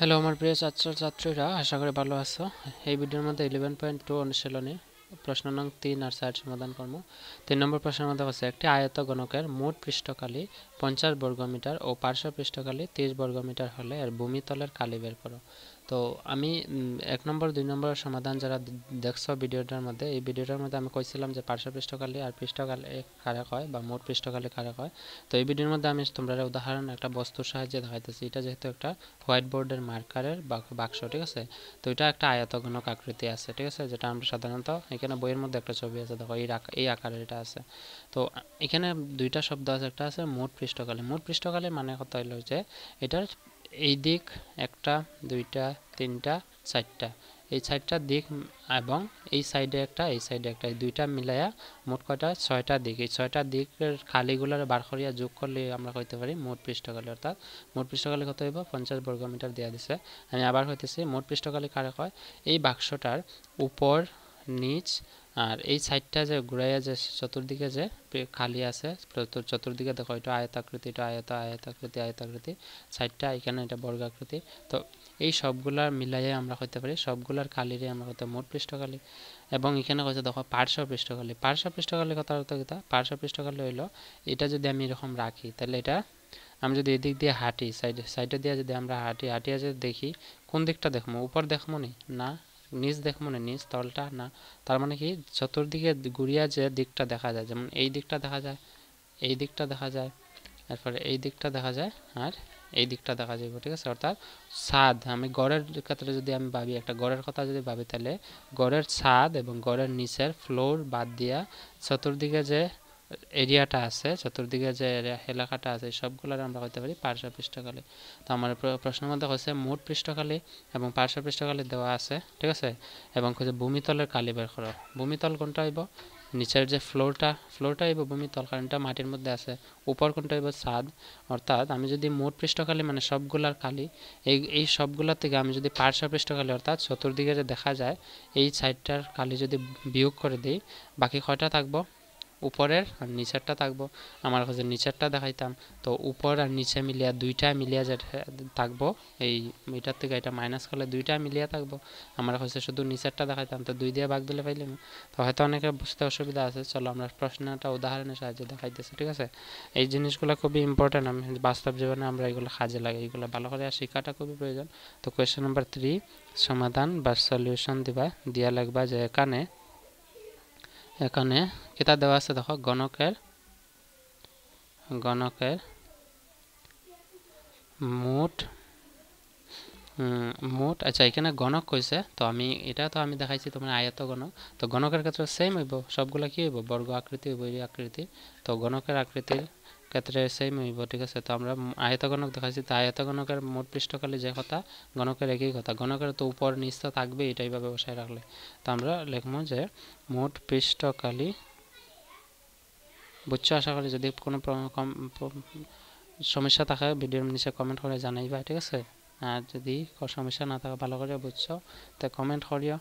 Hello আমার প্রিয় ছাত্রছাত্রীরা, আশা করি ভালো আছো। এই ভিডিওর মধ্যে 11.2 অনুশীলনী প্রশ্ন নং 3 আর 4 সমাধান করব। 3 নম্বর প্রশ্নের মধ্যে আছে একটি আয়তঘনকের মোট পৃষ্ঠকালি 50 বর্গমিটার ও পার্শ্ব পৃষ্ঠকালি 30 বর্গমিটার হলে এর ভূমিতলের কালি বের করো। তো আমি 1 নম্বর 2 নম্বরের সমাধান যারা দেখছো ভিডিওটার মধ্যে, এই ভিডিওটার মধ্যে আমি কইছিলাম যে পার্শ্ব পৃষ্ঠকালি আর পৃষ্ঠকালি কারক হয় বা মোট পৃষ্ঠকালি কারক হয়। তো এই ভিডিওর মধ্যে আমি তোমরা উদাহরণ একটা বস্তুর সাহায্যে দেখাইতেছি। এটা যেহেতু একটা হোয়াইট বোর্ডের মার্কারের বাক্স, ঠিক আছে। তো এটা একটা আয়তঘনক আকৃতি আছে, ঠিক আছে, যেটা আমরা সাধারণত এখানে বইয়ের মধ্যে একটা ছবি আছে, দেখো এই আকারের এটা আছে। তো এখানে দুইটা শব্দ আছে, একটা আছে মোট পৃষ্ঠকালি। মোট পৃষ্ঠকালি মানে কথা হলো যে এটার এই দিক একটা, দুইটা, তিনটা, চারটা, এই চারটা দিক এবং এই সাইডে একটা, এই সাইডে একটা, এই দুইটা মিলাইয়া মোট কয়টা? 6টা দিক। এই 6টা দিকের খালিগুলার বার করিয়া যোগ করলে আমরা কইতে পারি মোট পৃষ্ঠকালি। অর্থাৎ মোট পৃষ্ঠকালি কত হইব? 50 বর্গমিটার দেওয়া দিছে। আমি আবার হইতেছি, মোট পৃষ্ঠকালি কারক হয় এই বাক্সটার উপর, নিচ আর এই সাইডটা যে ঘুরাইয়া যে চতুর্দিকে যে খালি আছে, চতুর্দিকে দেখো এটা আয়তাকৃতি, এটা আয়তাকৃতি, আয়তাকৃতি, সাইডটা এখানে এটা বর্গাকৃতি। তো এই সবগুলার মিলাইয়ে আমরা কইতে পারি সবগুলার কালিরে আমরা কইতে মোট পৃষ্ঠকালি। এবং এখানে কইছে দেখো পার্শ্ব পৃষ্ঠকালি। পার্শ্ব পৃষ্ঠকালি কথা অর্থ কি? পার্শ্ব পৃষ্ঠকালি হইলো এটা যদি আমি এরকম রাখি, তাহলে এটা আমি যদি এদিক দিয়ে হাঁটি, সাইডে দিয়ে যদি আমরা হাঁটিয়া যদি দেখি, কোন দিকটা দেখবো? উপর দেখবো না, নিচ দেখবো না, নিচ তলটা না। তার মানে কি চতুর্দিকে ঘুরিয়া যে দিকটা দেখা যায়, যেমন এই দিকটা দেখা যায়, এই দিকটা দেখা যায়, এরপরে এই দিকটা দেখা যায় আর এই দিকটা দেখা যাবে, ঠিক আছে। অর্থাৎ ছাদ, আমি গড়ের ক্ষেত্রে যদি আমি ভাবি, একটা গড়ের কথা যদি ভাবি, তাহলে গড়ের ছাদ এবং গড়ের নিচের ফ্লোর বাদ দিয়া চতুর্দিকে যে এরিয়াটা আছে, চতুর্দিকে যে এলাকাটা আছে, সবগুলোর আমরা কইতে পারি পার্শ্ব পৃষ্ঠকালি। তো আমার প্রশ্নের মধ্যে হচ্ছে মোট পৃষ্ঠকালি এবং পার্শ্ব পৃষ্ঠকালি দেওয়া আছে, ঠিক আছে। এবং ভূমিতলের কালি বের করো। ভূমিতল কোনটা হইব? নিচের যে ফ্লোরটা হইব ভূমিতল, কারণ এটা মাটির মধ্যে আছে। উপর কোনটা হইব? ছাদ। অর্থাৎ আমি যদি মোট পৃষ্ঠকালি মানে সবগুলার কালি, এই সবগুলোর থেকে আমি যদি পার্শ্ব পৃষ্ঠকালি অর্থাৎ চতুর্দিকে যে দেখা যায় এই সাইডটার কালি যদি বিয়োগ করে দিই, বাকি কয়টা থাকবো? উপরের আর নিচেরটা থাকবো। আমার কাছে নিচেরটা দেখাইতাম, তো উপর আর নিচে মিলিয়া দুইটা মিলিয়া যে থাকবো, এই এটার থেকে এটা মাইনাস করলে দুইটা মিলিয়া থাকবো। আমার কাছে শুধু নিচেরটা দেখাইতাম, তো 2 দিয়ে ভাগ দিলে পাইলাম। তো হয়তো অনেকের বুঝতে অসুবিধা আছে, চলো আমরা প্রশ্নটা উদাহরণের সাহায্যে দেখাইতেছি, ঠিক আছে। এই জিনিসগুলো খুবই ইম্পর্টেন্ট, আমি বাস্তব জীবনে আমরা এগুলো কাজে লাগে, এগুলো ভালো করে শেখাটা খুবই প্রয়োজন। তো কোয়েশ্চেন নাম্বার 3 সমাধান বা সলিউশন দিয়া লাগবা যে এখানে কিতা দেওয়া আছে দেখো, গণকের মোট আচ্ছা, এখানে গণক কইছে, তো আমি দেখাইছি তোমার আয়ত গণক। তো গণকের ক্ষেত্রে সেম হইব, সবগুলা কি হইব? বর্গ আকৃতি হইব, এই আকৃতি। তো গণকের আকৃতির ক্ষেত্রে সেম হইব, ঠিক আছে। তো আমরা আয়তগণক দেখাইছি, তো আয়তগণকের মোট পৃষ্ঠকালি যে কথা, গণকের একই কথা। গণকের তো উপর নিচ তো থাকবে, এটাই ভাবে বসায় রাখলে। তো আমরা লিখবো যে মোট পৃষ্ঠকালি, বুঝছো আশা করি। যদি কোনো সমস্যা থাকে ভিডিওর নিচে কমেন্ট করে জানাইবা, ঠিক আছে। আর যদি সমস্যা না থাকে, ভালো করে বুঝছো, তো কমেন্ট করিও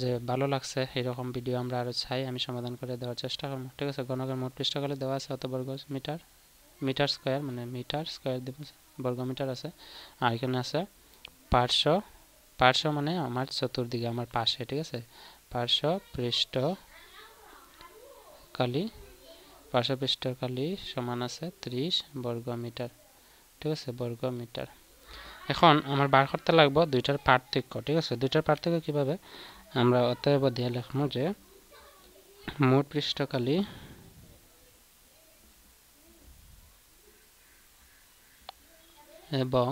যে ভালো লাগছে, এরকম ভিডিও আমরা আরও চাই, আমি সমাধান করে দেওয়ার চেষ্টা করবো, ঠিক আছে। গণকের মোট পৃষ্ঠকালি দেওয়া আছে অত বর্গ মিটার স্কোয়ার, মানে মিটার স্কোয়ার বর্গ মিটার আছে। আর এখানে আছে পার্শ্ব মানে আমার চতুর্দিকে, আমার পাশে, ঠিক আছে। পার্শ্ব পৃষ্ঠকালি সমান আছে 30 বর্গ মিটার, ঠিক আছে, বর্গ মিটার। এখন আমার বার করতে লাগবে দুইটার পার্থক্য, ঠিক আছে। দুইটার পার্থক্য কিভাবে? আমরা অতএব দিয়ে লিখবো যে মোট পৃষ্ঠকালি এবং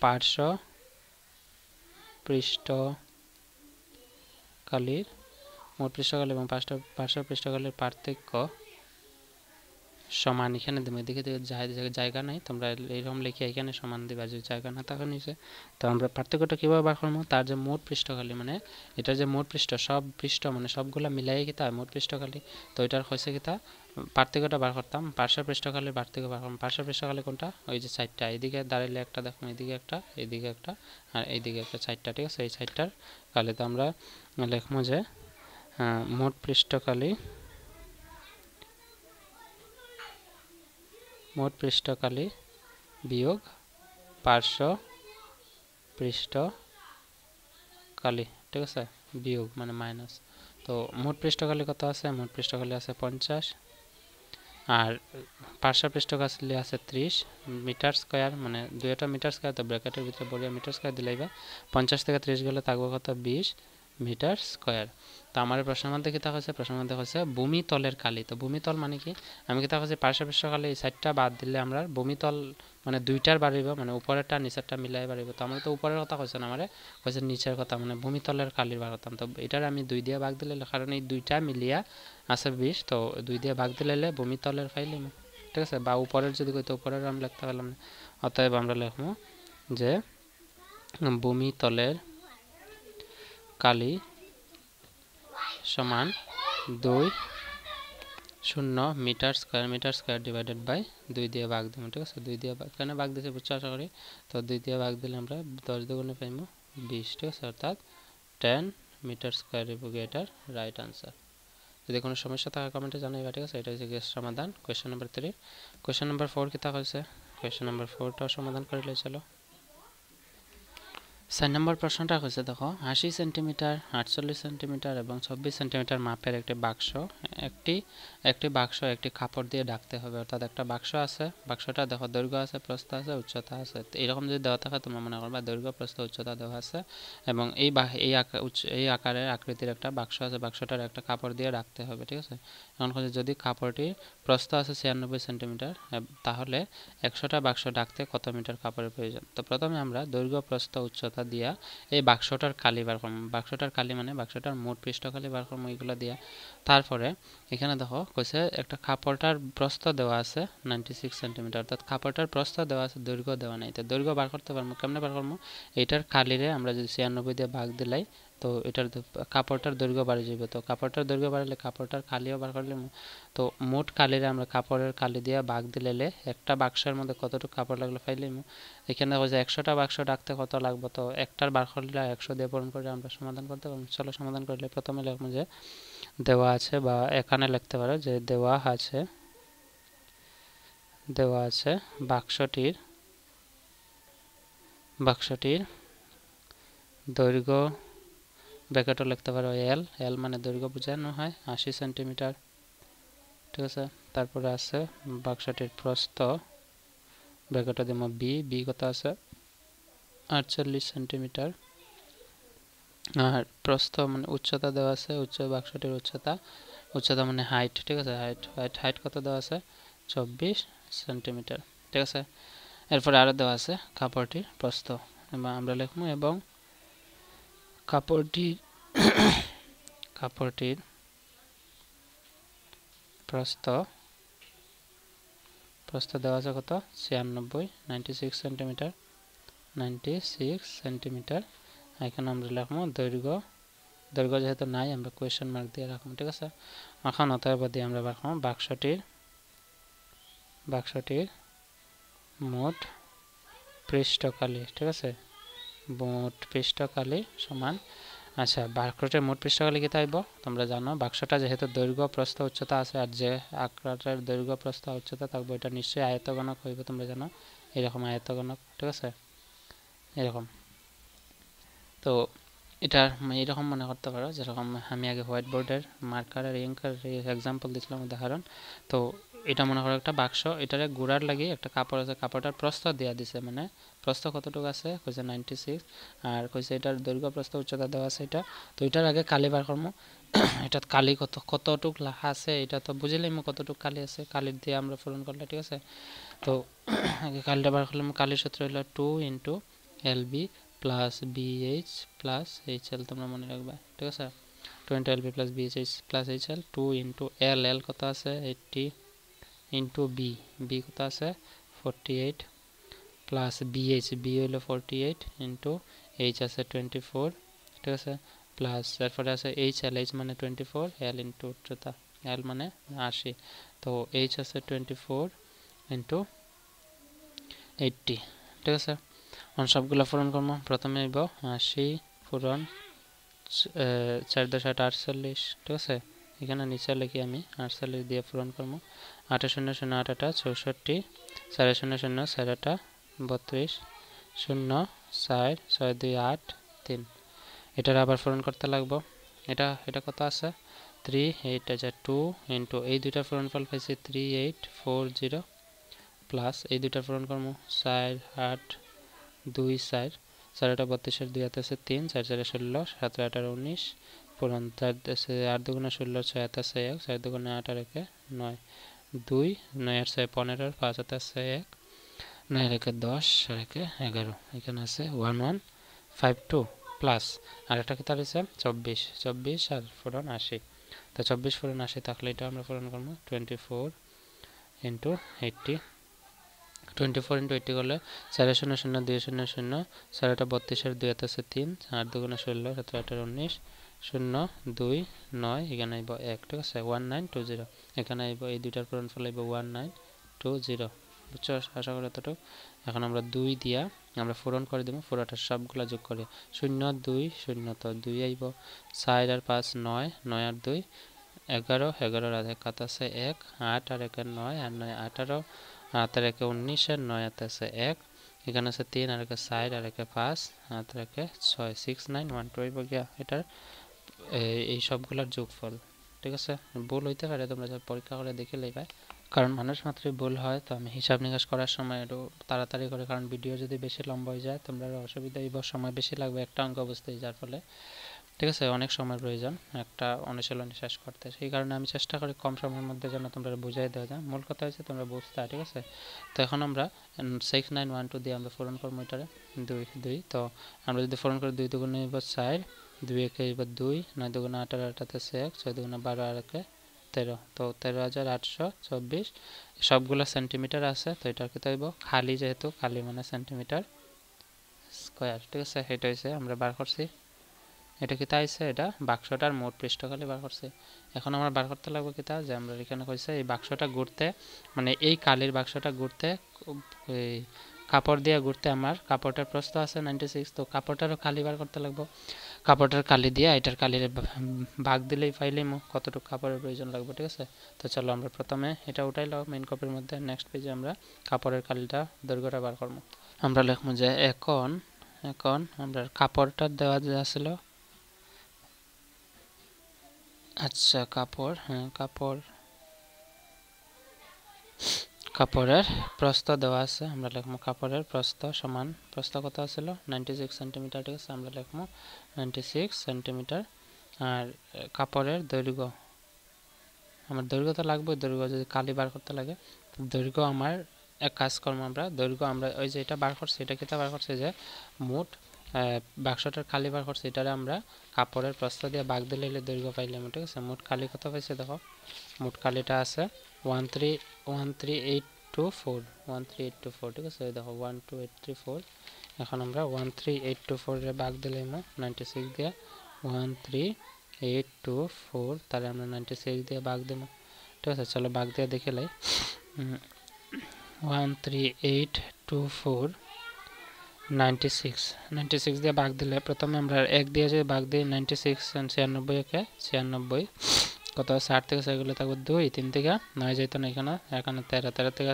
পার্শ্ব পৃষ্ঠকালির, মোট পৃষ্ঠকালি এবং পার্শ্ব পৃষ্ঠকালির পার্থক্য সমান। এখানে দেবো, এদিকে জায়গা নাই, তোমরা এইরকম লিখে এখানে সমান দিবা, যদি জায়গা না থাকে নিচে। তো আমরা পার্থক্যটা কীভাবে বার করবো? তার যে মোট পৃষ্ঠকালি, মানে এটার যে মোট সব পৃষ্ঠ মানে সবগুলা মিলাই কিতা মোট পৃষ্ঠকালি। তো এটার হয়েছে কিতা পার্থক্যটা বার করতাম, পার্শ্ব পৃষ্ঠকালির পার্থক্য বার করতাম। পার্শ্ব পৃষ্ঠকালি কোনটা? ওই যে সাইডটা, এদিকে দাঁড়াইলে একটা দেখুন, এদিকে একটা, এইদিকে একটা আর এইদিকে একটা, সাইডটা, ঠিক আছে। এই সাইডটার কালি তো আমরা লিখবো যে মোট পৃষ্ঠকালি বিয়োগ পার্শ্ব পৃষ্ঠকালি, ঠিক আছে, বিয়োগ মানে মাইনাস। তো মোট পৃষ্ঠকালি কত আছে? মোট পৃষ্ঠকালি আছে 50, আর পার্শ্ব পৃষ্ঠকালি আছে 30 মিটার স্কয়ার, মানে দুইটা মিটার স্কয়ার, তো ব্র্যাকেটের ভিতরে বড়িয়া মিটার স্কয়ার দিলাইবা। 50 থেকে 30 গেলে থাকবে কত? 20 মিটার স্কয়ার। তো আমার প্রশ্নের মধ্যে কি থাকছে? প্রশ্নের মধ্যে হচ্ছে ভূমিতলের কালি। তো ভূমিতল মানে কি? আমি কি থাকছে পার্শ্ব পৃষ্ঠকালি এই সাইডটা বাদ দিলে আমরা ভূমিতল মানে দুইটার বাড়িব, মানে উপরেরটা নিচেরটা মিলাই বাড়িব। তো আমরা তো উপরের কথা কইছে না, আমারে কইছে নিচের কথা, মানে ভূমিতলের কালির বার করতাম। তো এটার আমি 2 দিয়ে ভাগ দিলে, কারণ এই দুইটা মিলিয়া আছে 20, তো 2 দিয়ে ভাগ দিলে ভূমিতলের ফাইলিম, ঠিক আছে। বা উপরের যদি কইতো উপরের আমি লিখতে পারলাম না, অতএব আমরা লিখবো যে ভূমিতলের কালি সমান 20 মিটার স্কয়ার ডিভাইডেড বাই 2 দিয়ে ভাগ দিব, ঠিক আছে। 2 দিয়ে ভাগ কেন ভাগ দিয়েছি বুঝছো আশা করি। তো 2 দিয়ে ভাগ দিলে আমরা 10 দুগুণে পাইবো 20, ঠিক আছে, অর্থাৎ 10 মিটার স্কয়ার হবে এটার রাইট আনসার। যদি কোনো সমস্যা থাকে কমেন্টে জানাইবা, ঠিক আছে। এটা হচ্ছে গেস সমাধান কোয়েশ্চেন নাম্বার 3। কোয়েশ্চেন নাম্বার 4 কি তা হয়েছে? কোয়েশ্চেন নাম্বার 4টাও সমাধান করে চলো। 4 নম্বর প্রশ্নটা হচ্ছে দেখো 80 সেন্টিমিটার, 48 সেন্টিমিটার এবং 24 সেন্টিমিটার মাপের একটি বাক্স একটি কাপড় দিয়ে ঢাকতে হবে। অর্থাৎ একটা বাক্স আছে, বাক্সটা দেখো দৈর্ঘ্য আছে, প্রস্থ আছে, উচ্চতা আছে। এরকম যদি দেওয়া থাকে তোমরা মনে করবা দৈর্ঘ্য, প্রস্থ, উচ্চতা দেওয়া আছে এবং এই আকারের আকৃতির একটা বাক্স আছে, বাক্সটার একটা কাপড় দিয়ে ঢাকতে হবে, ঠিক আছে। এখন যদি কাপড়টির প্রস্থ আছে 96 সেন্টিমিটার, তাহলে 100টা বাক্স ঢাকতে কত মিটার কাপড়ের প্রয়োজন? তো প্রথমে আমরা দৈর্ঘ্য, প্রস্থ, উচ্চতা দিয়া এই বাক্সটার কালি বার করব। বাক্সটার কালি মানে বাক্সটার মোট পৃষ্ঠকালি বার করব, এইগুলো দিয়া। তারপরে এখানে দেখো কইছে একটা কাপড়টার প্রস্থ দেওয়া আছে 96 সেন্টিমিটার, অর্থাৎ কাপড়টার প্রস্থ দেওয়া আছে, দৈর্ঘ্য দেওয়া নাই। তো দৈর্ঘ্য বার করতে পারবো কেমনে বার করবো? এইটার কালিরে আমরা যদি 96 দিয়ে ভাগ দিলাই, তো এটার কাপড়টার দৈর্ঘ্য বাড়ে যাবে। তো কাপড়টার দৈর্ঘ্য বাড়লে কাপড়টার কালিও বার করলে, তো মোট কালিরে আমরা কাপড়ের কালি দিয়ে ভাগ দিলে একটা বাক্সের মধ্যে কতটুকু কাপড় লাগলো ফাইলিম। এখানে দেখো যে 100টা বাক্স ডাকতে কত লাগবে, তো একটার বার করলে 100 দিয়ে পূরণ করে আমরা সমাধান করতে পারবো। চলো সমাধান করলে প্রথমে লিখবো যে দেওয়া আছে, বা এখানে লিখতে পারো যে দেওয়া আছে বাক্সটির দৈর্ঘ্য, ব্র্যাকেটও লিখতে পারো এল মানে দৈর্ঘ্য বোঝানো হয় 80 সেন্টিমিটার, ঠিক আছে। তারপরে আছে বাক্সটির প্রস্থ, ব্র্যাকেটও দিব বি কত আছে 48 সেন্টিমিটার, আর প্রস্থ মানে উচ্চতা দেওয়া আছে, বাক্সটির উচ্চতা মানে হাইট, ঠিক আছে। হাইট কত দেওয়া আছে 24 সেন্টিমিটার, ঠিক আছে। এরপরে আরও দেওয়া আছে কাপড়টির প্রস্থ, এবং আমরা লিখবো এবং কাপড়টির প্রস্থ দেওয়া আছে কত 96 সেন্টিমিটার। এখানে আমরা লিখবো দৈর্ঘ্য যেহেতু নাই আমরা কোয়েশ্চেন মার্ক দিয়ে রাখবো, ঠিক আছে। এখন অতএব দিয়ে আমরা রাখবো বাক্সটির মোট পৃষ্ঠকালি, ঠিক আছে। মোট পৃষ্ঠকালি সমান, আচ্ছা বাক্সটির মোট পৃষ্ঠকালি কি তাইব তোমরা জানো, বাক্সটা যেহেতু দৈর্ঘ্য, প্রস্থ, উচ্চতা আছে, আর যে আকারের দৈর্ঘ্য, প্রস্থ, উচ্চতা থাকবে এটা নিশ্চয়ই আয়তঘনক হইবে, তোমরা জানো এরকম আয়তঘনক, ঠিক আছে, এরকম। তো এটা এইরকম মনে করতে পারো যেরকম আমি আগে হোয়াইট বোর্ডের মার্কারের ইঙ্কের এক্সাম্পল দিয়েছিলাম উদাহরণ। তো এটা মনে করো একটা বাক্স, এটারে গোড়ার লাগিয়ে একটা কাপড় আছে, কাপড়টার প্রস্থ দেওয়া দিছে, মানে প্রস্থ কতটুকু আছে কইছে 96, আর কইছে এটার দৈর্ঘ্য, প্রস্থ, উচ্চতা দেওয়া আছে এটা। তো এটার আগে কালি বার করবো, এটা কালি কতটুকু লেখা আছে এটা তো বুঝিলাম কতটুকু কালি আছে, কালির দিয়ে আমরা পূরণ করলে, ঠিক আছে। তো আগে কালিটা বার করলাম, কালির সূত্র হলো 2 × LB plus BH plus HL, তোমরা মনে রাখবে, ঠিক আছে। 2 × LB plus BH plus HL, 2 × L কত আছে 80 × B কত আছে 48 প্লাস BH হলো 48 × H আছে 24, ঠিক আছে, প্লাস এরপরে আছে HL মানে 24, L × উচ্চতা, L মানে 80, তো H আছে 24 × 80, ঠিক আছে। সবগুলো পূরণ করবো, প্রথমে আইব 80 পূরণ 4 × 8 = 48, ঠিক আছে। এখানে নিচে লিখি আমি 48 দিয়ে পূরণ করবো, 8 × 0 = 8 = 8 = 64, 4 × 0 = 4 = 32, 0 4 6 2 8 3 এটার আবার পূরণ করতে লাগবো এটা কত আছে 3 8 আছে 2 ইনটু এই দুইটার পূরণফল পাইছি 3840 প্লাস এই দুইটার পূরণ করব 4 8 2 4 4 এটা 32 এর 2 হাতে আছে 3 4 4 16 7 8 19 পূরণ 4 আছে 8 দুগুণে 16 6 হাতে আছে 1 4 দুগুণে 8 আর 1 9 2 9 আর 6 15 5 হাতে আছে 1 9 আর 1 10 আর 1 11 এখানে আছে 1152 প্লাস আর একটা কি তার আছে 24 24 আর পূরণ 80 তো 24 পূরণ 80 থাকলে এটা আমরা পূরণ করব 24 ইনটু 80 24 ইনটু 80 করলে 4 0 0 2 0 0 4 এটা 32 এর 2 হাতে আছে 3 8 দুগুণে 16 7 8 19 0 2 9 এখানে আইব 1 ঠিক আছে 1920 এখানে আইব এই দুইটার পূরণফল আইব 1920 বুঝছো আশা করি এতটুকু এখন আমরা 2 দিয়া আমরা পূরণ করে দেব পুরোটা সবগুলা যোগ করে 0 2 0 তো 2 আইব 4 আর 5 9 9 আর 2 11 11 আর 1 হাতে আছে 1 8 আর 1 9 আর 9 18 8 আর 1 19 আর 9 হাতে আছে 1 এখানে আছে 3 আর 1 4 আর 1 5 হাতে আর 1 6 6 9 1 2 হইব গিয়া এটার এই সবগুলোর যোগফল ঠিক আছে ভুল হইতে পারে তোমরা পরীক্ষা করে দেখে লইবা কারণ মানুষ মাত্রই ভুল হয় তো আমি হিসাব নিকাশ করার সময় একটু তাড়াতাড়ি করে কারণ ভিডিও যদি বেশি লম্বা হয়ে যায় তোমরা অসুবিধা হইব সময় বেশি লাগবে একটা অঙ্ক বুঝতে যার ফলে ঠিক আছে অনেক সময় প্রয়োজন একটা অনুশীলন শেষ করতে সেই কারণে আমি চেষ্টা করি কম সময়ের মধ্যে যেন তোমরা বুঝাই দেওয়া যায় মূল কথা হচ্ছে তোমরা বুঝতে ঠিক আছে তো এখন আমরা 6912 দিয়ে আমরা পূরণ করবো এটারে 2 2 তো আমরা যদি পূরণ করি 2 দুগুণে 4 2 একে 2 9 দুগুণে 18 18 আছে 1 6 দুগুণে 12 আর 1 13 তো 13824 সবগুলো সেন্টিমিটার আছে তো এটা কি হইব খালি যেহেতু খালি মানে সেন্টিমিটার স্কয়ার ঠিক আছে এটা হইছে আমরা বার করছি এটা কি তাইছে এটা বাক্সটার মোট পৃষ্ঠকালি বার করছে এখন আমরা বার করতে লাগবে কি তা যে আমরা এখানে কইছে এই বাক্সটা ঘুরতে মানে এই কালির বাক্সটা ঘুরতে এই কাপড় দিয়ে ঘুরতে আমার কাপড়টার প্রস্থ আছে 96 তো কাপড়টারও কালি বার করতে লাগবে কাপড়টার কালি দিয়ে এটার কালির ভাগ দিলেই পাইলেই কতটুকু কাপড়ের প্রয়োজন লাগবে ঠিক আছে তো চলো আমরা প্রথমে এটা উঠাইলাম মেইন কপির মধ্যে নেক্সট পেজে আমরা কাপড়ের কালিটা দৈর্ঘ্যটা বার করব আমরা লিখব যে এখন আমরা কাপড়টা দেওয়া যে ছিল আচ্ছা কাপড় কাপড়ের প্রস্থ দেওয়া আছে আমরা লিখব কাপড়ের প্রস্থ সমান প্রস্থ কত ছিল 96 সেন্টিমিটার ঠিক আছে আমরা লিখব 96 সেন্টিমিটার আর কাপড়ের দৈর্ঘ্য আমার দৈর্ঘ্য তো লাগবে দৈর্ঘ্য যদি কালি বার করতে লাগে তো দৈর্ঘ্য আমার এক কাজ করব আমরা দৈর্ঘ্য আমরা ওই যে এটা বার করছি এটা কিটা বার করছি যে মোট বাক্সটার কালি বার করছি এটারে আমরা কাপড়ের প্রস্থ দিয়ে ভাগ দিলে দৈর্ঘ্য পাইলাম ঠিক আছে মোট কালি কত পাইছে দেখো মোট কালিটা আছে 13824 13824 ঠিক আছে দেখো 12834 এখন আমরা 13824 এর ভাগ দিলাম 96 দিয়ে 13824 তাহলে আমরা 96 দিয়ে ভাগ দেব ঠিক আছে চলো ভাগ দিয়ে দেখে লাই 13824 96 দিয়ে ভাগ দিলে প্রথমে আমরা 1 দিয়ে যদি ভাগ দিই 96 96 একে 96 কত আছে 8 থেকে 6 গেলে থাকবে 2 3 থেকে 9 যাইতো না এখানে 13 থেকে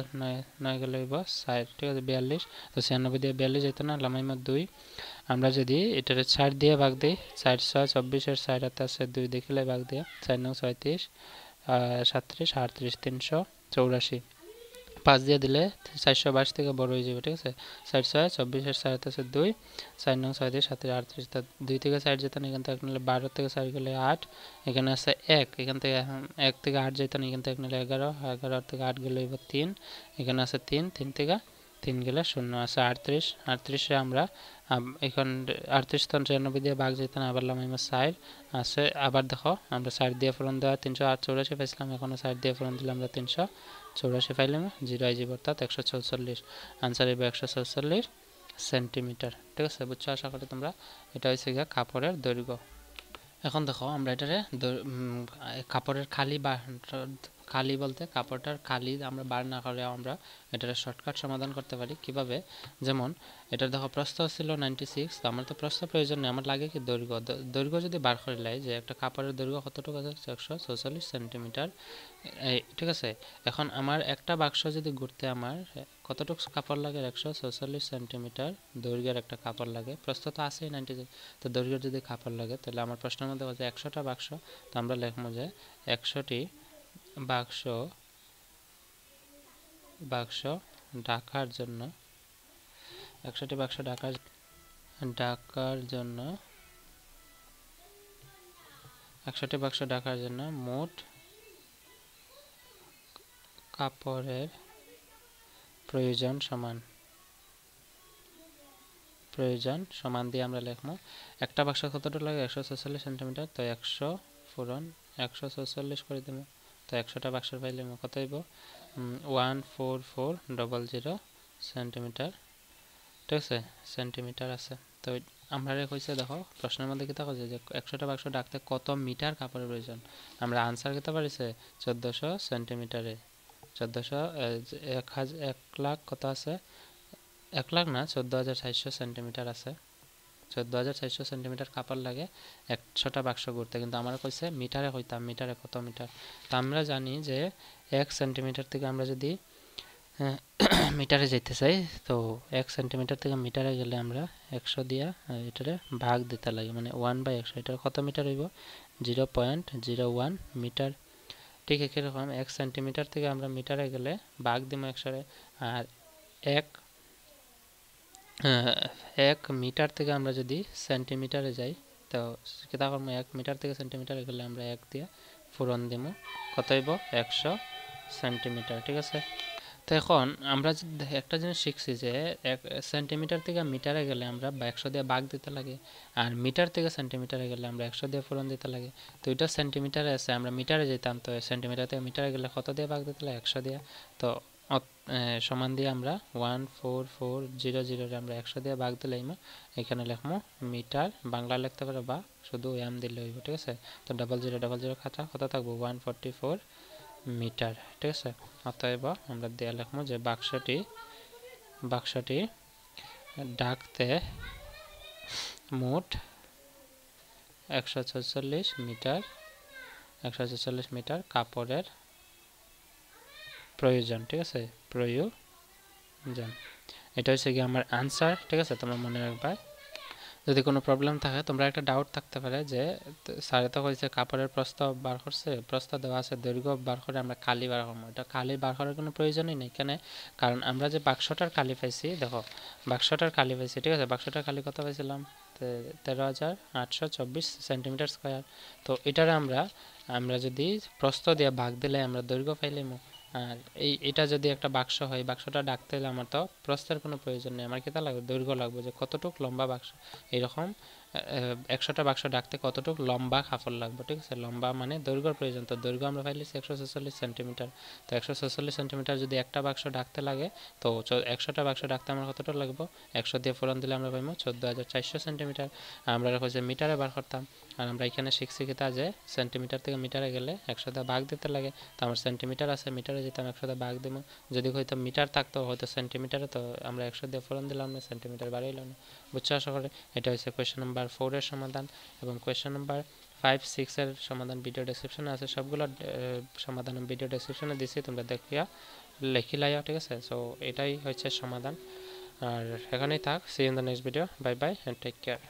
9 গেলে হইব 60 ঠিক আছে 42 তো 96 দিয়ে 42 যাইতো না লামাইমা 2 আমরা যদি এটারে 4 দিয়ে ভাগ দিই 4 6 24 এর 60 হাতে আছে 2 দেখিলে ভাগ দিয়ে 4 9 37 37 38 384 5 দিয়ে দিলে 422 থেকে বড় হয়ে যাবে ঠিক আছে 4 6 24 এর 60 আছে 2 4 9 37 38 তা 2 থেকে 4 যেতে না এখান থেকে নিলে 12 থেকে 4 গেলে 8 এখানে আছে 1 এখান থেকে 1 থেকে 8 যেতে না এখান থেকে নিলে 11 11 থেকে 8 গেলে 3 এখানে আছে 3 3 থেকে 3 গেলে 0 আছে 38 38 এ আমরা এখন 38 তো 96 দিয়ে ভাগ যেতে না আবার লামাইমা 4 আছে আবার দেখো আমরা 4 দিয়ে পূরণ দেওয়া 384 পাইছিলাম এখন 4 দিয়ে পূরণ দিলে আমরা 384 পাইলাম 0 আই যাব অর্থাৎ 144 आंसर হবে 144 সেন্টিমিটার ঠিক আছে বুঝছো আশা করি তোমরা এটা হইছে গিয়া কাপড়ের দৈর্ঘ্য এখন দেখো আমরা এটারে কাপড়ের খালি বলতে কাপড়টার খালি আমরা বার না করে আমরা এটার শর্টকাট সমাধান করতে পারি কিভাবে যেমন এটার দেখো প্রস্থ ছিল 96 তো আমার তো প্রস্থ প্রয়োজন নেই আমার লাগে কি দৈর্ঘ্য যদি বার করে লাই যে একটা কাপড়ের দৈর্ঘ্য কতটুকু আছে 144 সেন্টিমিটার ঠিক আছে এখন আমার একটা বাক্স যদি ঘুরতে আমার কতটুকু কাপড় লাগে 146 সেন্টিমিটার দৈর্ঘ্যের একটা কাপড় লাগে, প্রস্থ তো আছেই 90, তো দৈর্ঘ্যের যদি কাপড় লাগে তাহলে আমার প্রশ্নের মধ্যে বলছে 100টা বাক্স, তো আমরা লিখবো যে 100টি বাক্স ঢাকার জন্য 100টি বাক্স ঢাকার জন্য 100টি বাক্স ঢাকার জন্য মোট কাপড়ের প্রয়োজন সমান দিয়ে আমরা লিখবো একটা বাক্স কতটুকু লাগে 146 সেন্টিমিটার, তো 100 পূরণ 146 করে দেব, তো 100টা বাক্সের পাইলে কত হইব 14400 সেন্টিমিটার, ঠিক আছে সেন্টিমিটার আছে। তো আমরা কইছে দেখো প্রশ্নের মধ্যে কি থাকে যে 100টা বাক্স ঢাকতে কত মিটার কাপড়ের প্রয়োজন, আমরা আনসার করতে পারিছে 1400 সেন্টিমিটারে, 1400 1 লাখ কত আছে 1 লাখ না 14400 সেন্টিমিটার আছে, 14400 সেন্টিমিটার কাপড় লাগে 100টা বাক্স করতে, কিন্তু আমরা কইছে মিটারে কইতাম, মিটারে কত মিটার, তো আমরা জানি যে 1 সেন্টিমিটার থেকে আমরা যদি মিটারে যেতে চাই, তো 1 সেন্টিমিটার থেকে মিটারে গেলে আমরা 100 দিয়া এটারে ভাগ দিতে লাগে, মানে 1/100, এটা কত মিটার হইব 0.01 মিটার। ঠিক একই রকম 1 সেন্টিমিটার থেকে আমরা মিটারে গেলে ভাগ দিব 100-এ, আর 1 মিটার থেকে আমরা যদি সেন্টিমিটারে যাই, তো কিতা করবো 1 মিটার থেকে সেন্টিমিটারে গেলে আমরা 1 দিয়ে পূরণ দিব, কত হইব 100 সেন্টিমিটার, ঠিক আছে। তো এখন আমরা একটা জিনিস শিখছি যে 1 সেন্টিমিটার থেকে মিটারে গেলে আমরা 100 দিয়ে ভাগ দিতে লাগে, আর মিটার থেকে সেন্টিমিটারে গেলে আমরা 100 দিয়ে পূরণ দিতে লাগে, তো এটা সেন্টিমিটারে আছে, আমরা মিটারে যেতাম, তো সেন্টিমিটার থেকে মিটারে গেলে কত দিয়ে ভাগ দিতে লাগে 100 দিয়ে, তো সমান দিয়ে আমরা 14400 আমরা 100 দিয়ে ভাগ দিলে এখানে লিখবো মিটার, বাংলা লিখতে পারে বা শুধু এম দিলে হইব, ঠিক আছে। তো 0000 খাতা কত থাকবো 144 মিটার, ঠিক আছে। অতএব আমরা দেয়া লিখবো যে বাক্সটি ঢাকতে মোট 146 মিটার কাপড়ের প্রয়োজন, ঠিক আছে, প্রয়োজন। এটা হচ্ছে কি আমার আনসার, ঠিক আছে, তোমরা মনে রাখবা। যদি কোনো প্রবলেম থাকে, তোমরা একটা ডাউট থাকতে পারে যে স্যারে তো কইছে কাপড়ের প্রস্তাব বার করছে, প্রস্তাব দেওয়া আছে দৈর্ঘ্য বার করে আমরা কালি বার করবো, এটা কালি বার করার কোনো প্রয়োজনই নেই, কেন, কারণ আমরা যে বাক্সটার কালি পাইছি, দেখো বাক্সটার কালি পাইছি, ঠিক আছে, বাক্সটার কালি কত পাইছিলাম 13,824 সেন্টিমিটার স্কোয়ার, তো এটারে আমরা যদি প্রস্থ দিয়ে ভাগ দিলে আমরা দৈর্ঘ্য পাইলাম, আর এটা যদি একটা বাক্স হয়, বাক্সটা ঢাকতে হলে আমার তো প্রস্থের কোনো প্রয়োজন নেই, আমার কিতা লাগবে দৈর্ঘ্য লাগবে, যে কতটুকু লম্বা বাক্স, এইরকম 100টা বাক্স ঢাকতে কতটুকু লম্বা কাপড় লাগবে, ঠিক আছে, লম্বা মানে দৈর্ঘ্যর প্রয়োজন, তো দৈর্ঘ্য আমরা পাইলেছি 146 সেন্টিমিটার, তো 146 সেন্টিমিটার যদি একটা বাক্স ঢাকতে লাগে, তো 100টা বাক্স ঢাকতে আমার কতটুকু লাগবে 100 দিয়ে পূরণ দিলে আমরা পাইবো 14400 সেন্টিমিটার, আমরা হচ্ছে মিটারে বার করতাম, আর আমরা এখানে শিখছি কিতা যে সেন্টিমিটার থেকে মিটারে গেলে 100 দিয়ে ভাগ দিতে লাগে, তো আমার সেন্টিমিটার আছে, মিটারে যেতাম 100 দিয়ে ভাগ দিব, যদি হয়তো মিটার থাকতো হয়তো সেন্টিমিটারে, তো আমরা 100 দিয়ে পূরণ দিলাম না, সেন্টিমিটার বাড়াইলাম না, বুঝছো আশা করি। এটা হচ্ছে কোয়েশ্চেন নাম্বার 4 এর সমাধান, এবং কোয়েশ্চেন নাম্বার 5, 6 এর সমাধান ভিডিও ডেসক্রিপশনে আছে, সবগুলো সমাধান ভিডিও ডেসক্রিপশনে দিছি, তোমরা দেখিয়া লিখি লাইও, ঠিক আছে। সো এটাই হচ্ছে সমাধান, আর এখানেই থাক, see in the next video, bye bye and take care.